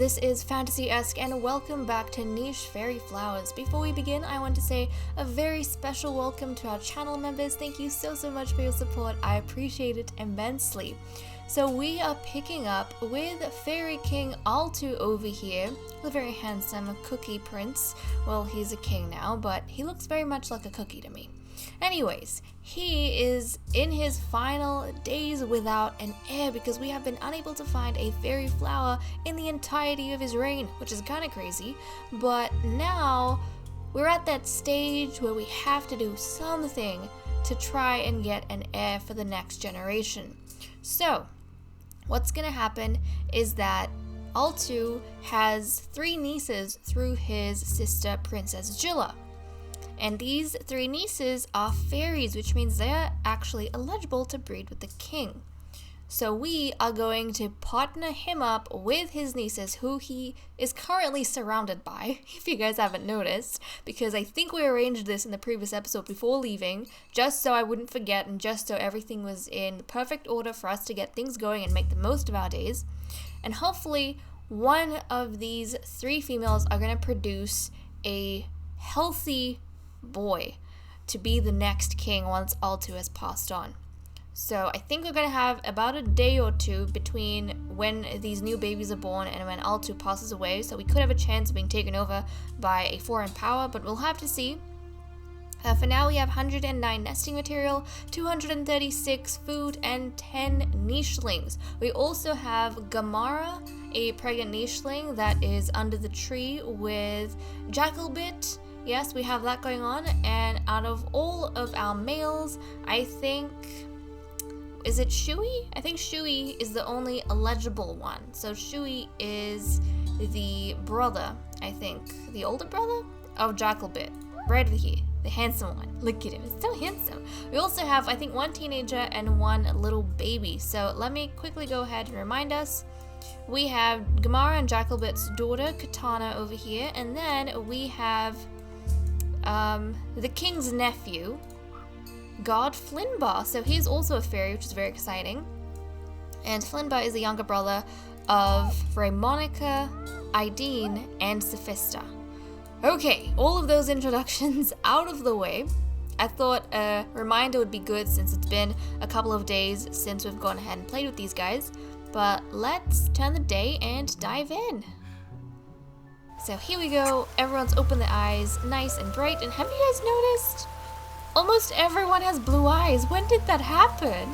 this is Fantasy-esque and welcome back to Niche Faerie Flowers. Before we begin, I want to say a very special welcome to our channel members. Thank you so much for your support. I appreciate it immensely. So we are picking up with Faerie King Altu over here, the very handsome cookie prince. Well, he's a king now, but he looks very much like a cookie to me. Anyways, he is in his final days without an heir because we have been unable to find a Faerie Flower in the entirety of his reign, which is kind of crazy. But now we're at that stage where we have to do something to try and get an heir for the next generation. So what's gonna happen is that Altu has 3 nieces through his sister Princess Jilla. And these 3 nieces are fairies, which means they're actually eligible to breed with the king. So we are going to partner him up with his nieces, who he is currently surrounded by, if you guys haven't noticed, because I think we arranged this in the previous episode before leaving, just so I wouldn't forget and just so everything was in perfect order for us to get things going and make the most of our days. And hopefully one of these 3 females are going to produce a healthy boy to be the next king once Altu has passed on. So I think we're going to have about a day or 2 between when these new babies are born and when Altu passes away, so we could have a chance of being taken over by a foreign power, but we'll have to see. For now we have 109 nesting material, 236 food, and 10 nichelings. We also have Gamara, a pregnant nicheling that is under the tree with Jackalbit. Yes, we have that going on, and out of all of our males, I think, is it Shui? I think Shui is the only eligible one. So Shui is the brother, I think, the older brother of Jackalbit, right over here, the handsome one. Look at him, he's so handsome. We also have, I think, 1 teenager and 1 little baby. So let me quickly go ahead and remind us. We have Gamara and Jackalbit's daughter, Katana, over here, and then we have the king's nephew, God Flinbar. So he's also a fairy, which is very exciting. And Flinbar is the younger brother of Raimonica, Aideen, and Sophista. Okay, all of those introductions out of the way. I thought a reminder would be good since it's been a couple of days since we've gone ahead and played with these guys. But let's turn the day and dive in. So here we go, everyone's opened their eyes, nice and bright, and have you guys noticed? Almost everyone has blue eyes. When did that happen?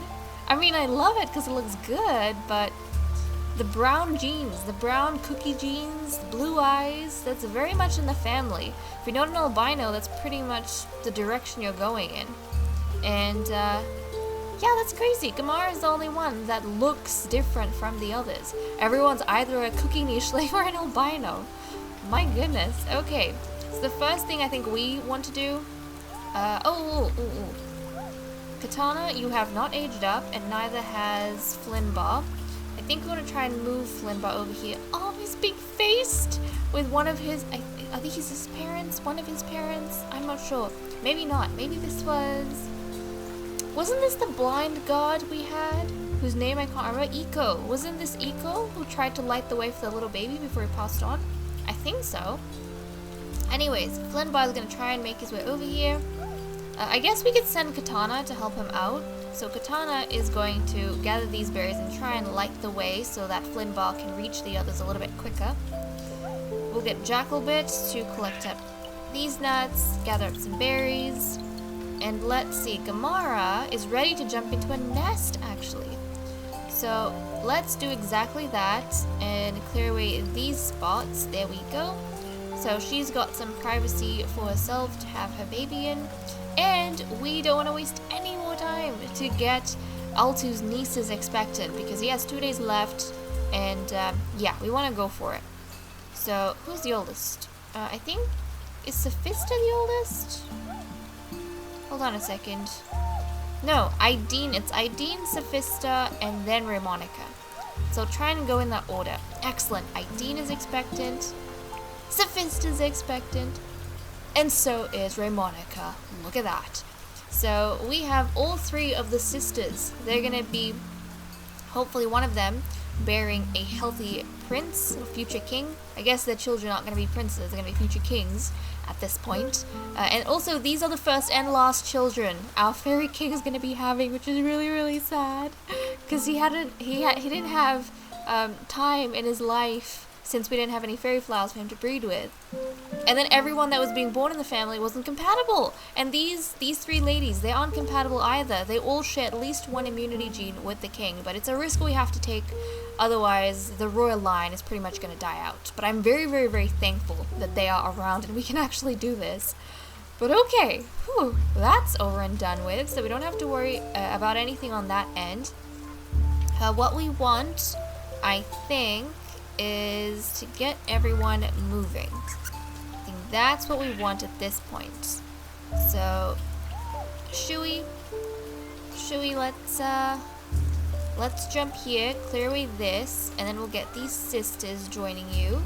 I mean, I love it because it looks good, but the brown genes, the brown cookie genes, the blue eyes, that's very much in the family. If you're not an albino, that's pretty much the direction you're going in. And yeah, that's crazy. Gamara is the only one that looks different from the others. Everyone's either a cookie nicheling or an albino. My goodness. Okay, so the first thing I think we want to do, Katana, you have not aged up, and neither has Flinbar. I think we want to try and move Flinbar over here. Oh, he's big-faced with one of his, I think he's his parents, one of his parents. I'm not sure. Maybe not. Maybe this wasn't this the blind god we had? Whose name I can't remember? Eco. Wasn't this Eco who tried to light the way for the little baby before he passed on? I think so. Anyways, Flinbar is going to try and make his way over here. I guess we could send Katana to help him out. So Katana is going to gather these berries and try and light the way so that Flinbar can reach the others a little bit quicker. We'll get Jackalbit to collect up these nuts, gather up some berries, and let's see, Gamara is ready to jump into a nest actually. So let's do exactly that and clear away these spots. There we go. So she's got some privacy for herself to have her baby in. And we don't want to waste any more time to get Altu's nieces expectant because he has 2 days left. And yeah, we want to go for it. So who's the oldest? I think, is Sophista the oldest? Hold on a second. No, Aideen. It's Aideen, Sophista, and then Raimonica. So try and go in that order. Excellent. Aideen is expectant. Sophista's expectant. And so is Raimonica. Look at that. So we have all 3 of the sisters. They're going to be, hopefully one of them, bearing a healthy prince or future king. I guess their children aren't going to be princes, they're going to be future kings at this point. And also, these are the first and last children our Faerie King is going to be having, which is really, really sad. Because he didn't have time in his life since we didn't have any Faerie Flowers for him to breed with. And then everyone that was being born in the family wasn't compatible. And these three ladies, they aren't compatible either. They all share at least one immunity gene with the king, but it's a risk we have to take. Otherwise, the royal line is pretty much going to die out. But I'm very, very, very thankful that they are around and we can actually do this. But okay, whew, that's over and done with, so we don't have to worry about anything on that end. What we want, I think, is to get everyone moving. I think that's what we want at this point. So, Shui, let's jump here, clear away this, and then we'll get these sisters joining you.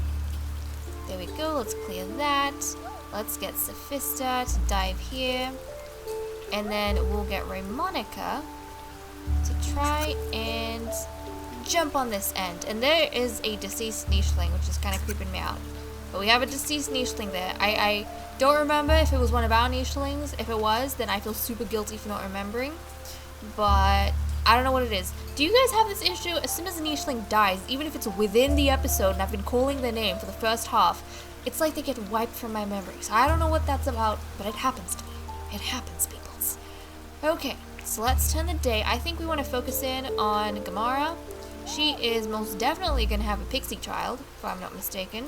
There we go, let's clear that. Let's get Sophista to dive here. And then we'll get Raymonica to try and jump on this end. And there is a deceased nicheling, which is kind of creeping me out. But we have a deceased nicheling there. I don't remember if it was one of our nichelings. If it was, then I feel super guilty for not remembering. But I don't know what it is. Do you guys have this issue? As soon as a nicheling dies, even if it's within the episode and I've been calling their name for the first half, it's like they get wiped from my memory. So I don't know what that's about, but it happens to me. It happens, peoples. Okay, so let's turn the day. I think we want to focus in on Gamara. She is most definitely going to have a pixie child, if I'm not mistaken.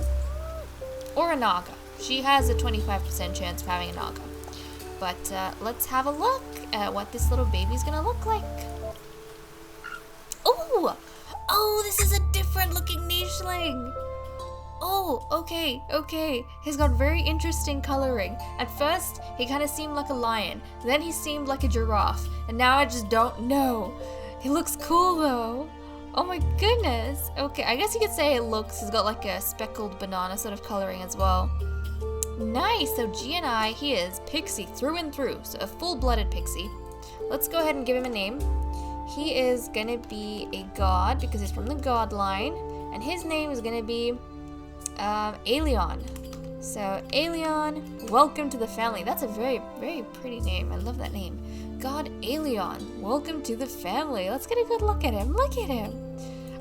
Or a Naga. She has a 25% chance of having a Naga. But let's have a look at what this little baby's going to look like. Oh! Oh, this is a different looking nicheling! Oh, okay. He's got very interesting coloring. At first, he kind of seemed like a lion. Then he seemed like a giraffe. And now I just don't know. He looks cool, though. Oh my goodness. Okay, I guess you could say it looks. He's got like a speckled banana sort of coloring as well. Nice. So GNI, he is pixie through and through. So a full-blooded pixie. Let's go ahead and give him a name. He is gonna be a god because he's from the god line. And his name is gonna be Aelion. So Aelion, welcome to the family. That's a very, very pretty name. I love that name. God Aelion, welcome to the family. Let's get a good look at him. Look at him.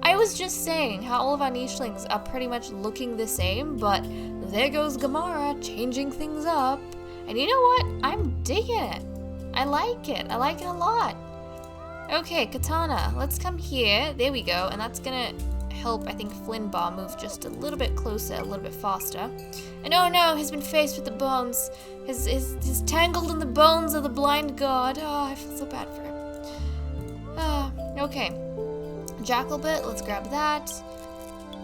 I was just saying how all of our nichelings are pretty much looking the same, but there goes Gamara changing things up. And you know what? I'm digging it. I like it. I like it a lot. Okay, Katana, let's come here. There we go. And that's gonna help, I think, Flynnbar move just a little bit closer, a little bit faster. And oh no, he's been faced with the bones. He's tangled in the bones of the blind god. Oh, I feel so bad for him. Okay. Jackalbit, let's grab that.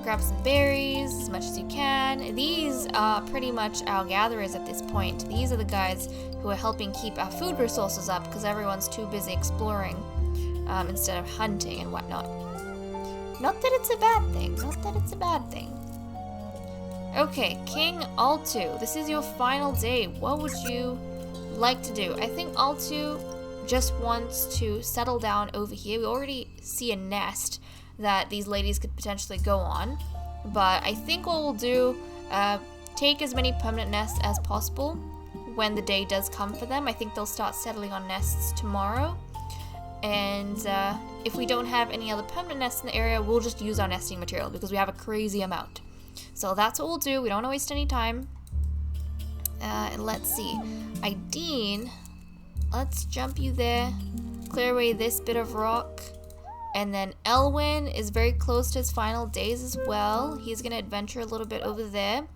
Grab some berries, as much as you can. These are pretty much our gatherers at this point. These are the guys who are helping keep our food resources up because everyone's too busy exploring instead of hunting and whatnot. Not that it's a bad thing. Not that it's a bad thing. Okay, King Altu. This is your final day. What would you like to do? I think Altu just wants to settle down over here. We already see a nest that these ladies could potentially go on. But I think what we'll do, take as many permanent nests as possible when the day does come for them. I think they'll start settling on nests tomorrow. And if we don't have any other permanent nests in the area, we'll just use our nesting material because we have a crazy amount. So that's what we'll do. We don't want to waste any time. And let's see. Ideen, let's jump you there. Clear away this bit of rock. And then Elwyn is very close to his final days as well. He's going to adventure a little bit over there.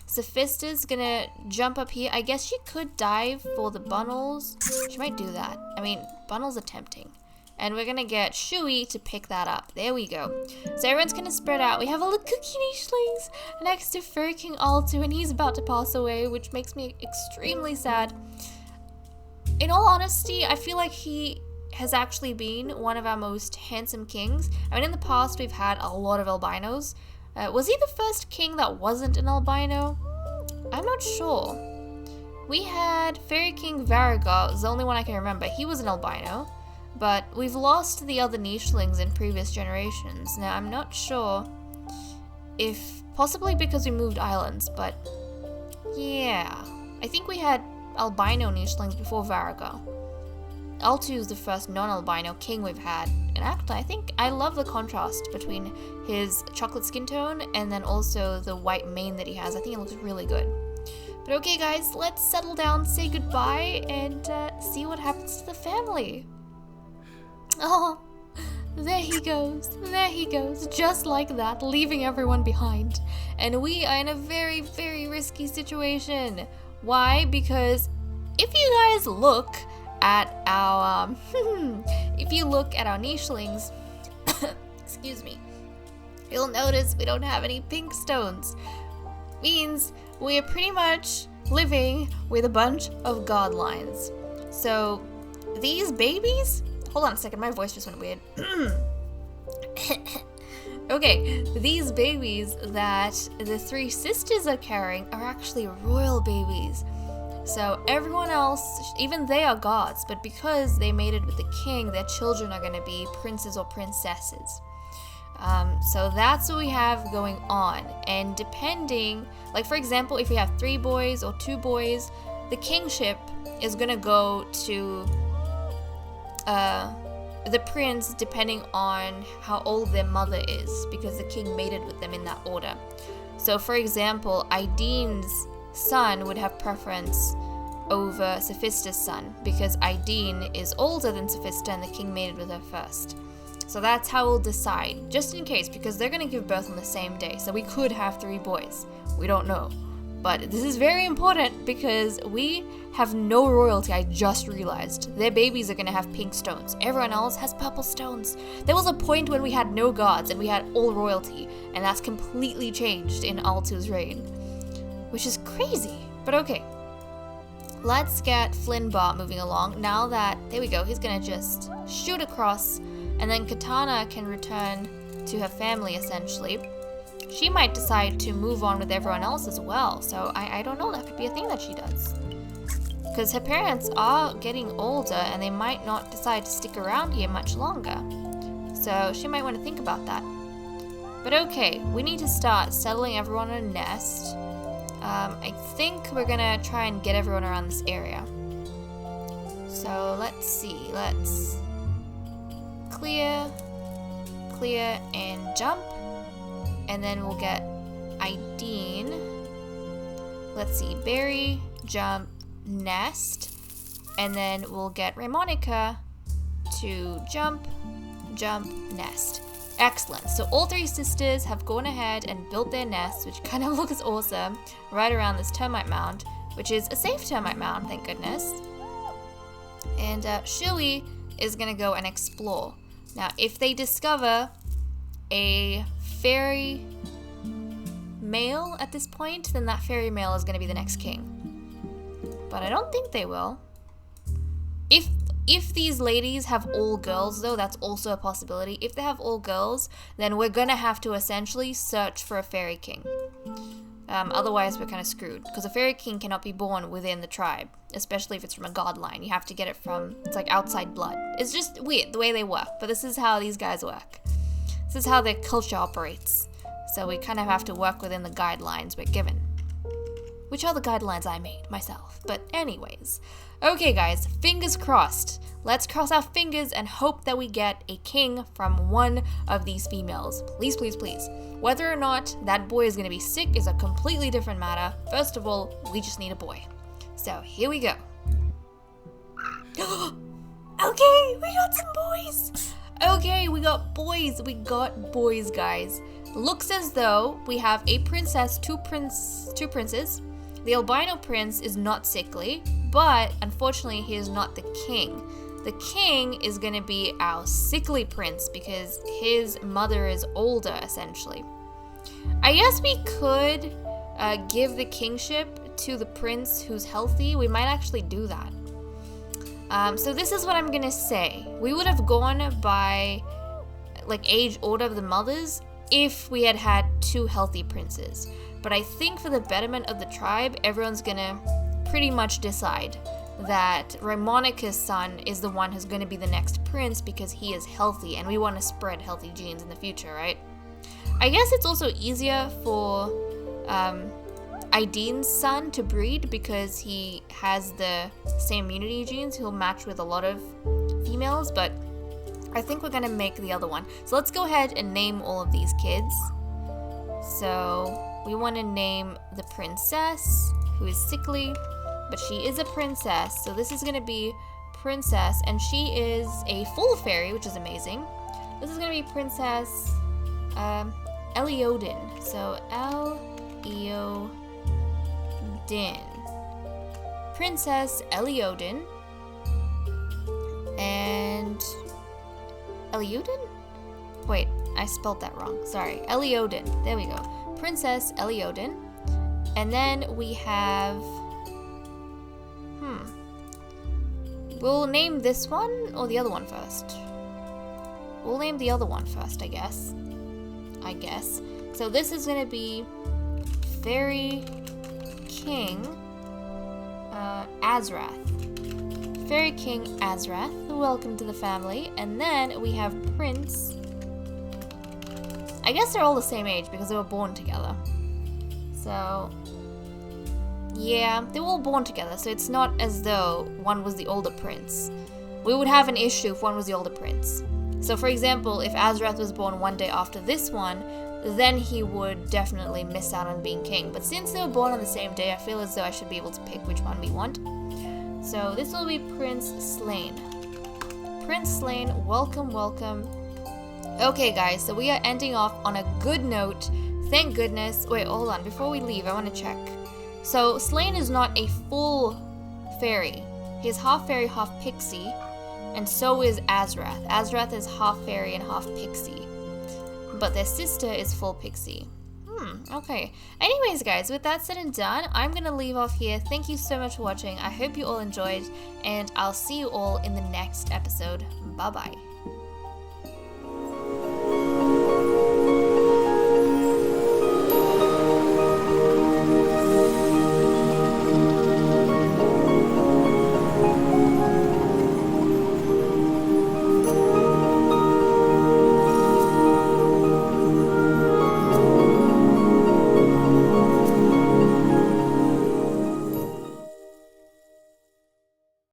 Sophista's going to jump up here. I guess she could dive for the Bunnels. She might do that. I mean, Bunnels are tempting. And we're going to get Shui to pick that up. There we go. So everyone's going to spread out. We have all the cookie nichelings next to Faerie King Altu, and he's about to pass away, which makes me extremely sad. In all honesty, I feel like he has actually been one of our most handsome kings. I mean, in the past, we've had a lot of albinos. Was he the first king that wasn't an albino? I'm not sure. We had Faerie King Varigor, was the only one I can remember. He was an albino. But we've lost the other nichelings in previous generations. Now, I'm not sure if possibly because we moved islands, but yeah. I think we had albino nichelings before Varago. Altu is the first non-albino king we've had. And actually, I think I love the contrast between his chocolate skin tone and then also the white mane that he has. I think it looks really good. But okay, guys, let's settle down, say goodbye, and see what happens to the family. Oh, there he goes, just like that, leaving everyone behind. And we are in a very, very risky situation. Why? Because if you guys look at our, if you look at our nichelings, excuse me, you'll notice we don't have any pink stones. Means we are pretty much living with a bunch of god lines. So these babies, hold on a second, my voice just went weird. Okay, these babies that the three sisters are carrying are actually royal babies. So everyone else, even they are gods, but because they mated with the king, their children are going to be princes or princesses. So that's what we have going on. And depending, like for example, if we have 3 boys or 2 boys, the kingship is going to go to the prince depending on how old their mother is, because the king mated with them in that order. So for example, Aideen's son would have preference over Sophista's son because Aideen is older than Sophista and the king mated with her first. So that's how we'll decide, just in case, because they're going to give birth on the same day. So we could have 3 boys. We don't know. But this is very important because we have no royalty, I just realized. Their babies are going to have pink stones. Everyone else has purple stones. There was a point when we had no gods and we had all royalty, and that's completely changed in Altu's reign, which is crazy. But okay, let's get Flynnbar moving along. Now that, there we go, he's going to just shoot across, and then Katana can return to her family essentially. She might decide to move on with everyone else as well, so I don't know, that could be a thing that she does. Because her parents are getting older and they might not decide to stick around here much longer. So she might want to think about that. But okay, we need to start settling everyone in a nest. I think we're gonna try and get everyone around this area. So let's see, let's clear, and jump. And then we'll get Aideen. Let's see, berry, jump, nest. And then we'll get Ramonica to jump, nest. Excellent. So all 3 sisters have gone ahead and built their nests, which kind of looks awesome, right around this termite mound, which is a safe termite mound, thank goodness. And Shui is going to go and explore. Now, if they discover a fairy male at this point, then that fairy male is going to be the next king. But I don't think they will. If these ladies have all girls, though, that's also a possibility. If they have all girls, then we're going to have to essentially search for a fairy king. Otherwise, we're kind of screwed. Because a fairy king cannot be born within the tribe, especially if it's from a god line. You have to get it from, it's like outside blood. It's just weird the way they work, but this is how these guys work. This is how their culture operates. So we kind of have to work within the guidelines we're given. Which are the guidelines I made myself. But anyways. Okay guys, fingers crossed. Let's cross our fingers and hope that we get a king from one of these females. Please, please, please. Whether or not that boy is going to be sick is a completely different matter. First of all, we just need a boy. So here we go. Okay, we got some boys. Okay, we got boys. We got boys, guys. Looks as though we have a princess, two princes. The albino prince is not sickly, but unfortunately he is not the king. The king is going to be our sickly prince because his mother is older, essentially. I guess we could give the kingship to the prince who's healthy. We might actually do that. So this is what I'm going to say. We would have gone by like age order of the mothers if we had had 2 healthy princes. But I think for the betterment of the tribe, everyone's going to pretty much decide that Ramonica's son is the one who's going to be the next prince because he is healthy and we want to spread healthy genes in the future, right? I guess it's also easier for Ideen's son to breed because he has the same immunity genes. He'll match with a lot of females, but I think we're gonna make the other one. So let's go ahead and name all of these kids. So we want to name the princess, who is sickly, but she is a princess. So this is gonna be Princess, and she is a full fairy, which is amazing. This is gonna be Princess Eliodin. So Eliodin. Princess Eliodin. And Eliodin? Wait, I spelled that wrong. Sorry. Eliodin. There we go. Princess Eliodin. And then we have... We'll name this one or the other one first? We'll name the other one first, I guess. So this is going to be Faerie King Azrath. Faerie King Azrath, welcome to the family. And then we have Prince. I guess they're all the same age because they were born together. So, yeah, they were all born together, so it's not as though one was the older prince. We would have an issue if one was the older prince. So for example, if Azrath was born one day after this one, then he would definitely miss out on being king. But since they were born on the same day, I feel as though I should be able to pick which one we want. So this will be Prince Slain. Prince Slain, welcome, welcome. Okay guys, so we are ending off on a good note. Thank goodness. Wait, hold on. Before we leave, I want to check. So Slain is not a full fairy. He's half fairy, half pixie. And so is Azrath. Azrath is half fairy and half pixie. But their sister is full pixie. Okay. Anyways, guys, with that said and done, I'm going to leave off here. Thank you so much for watching. I hope you all enjoyed, and I'll see you all in the next episode. Bye-bye.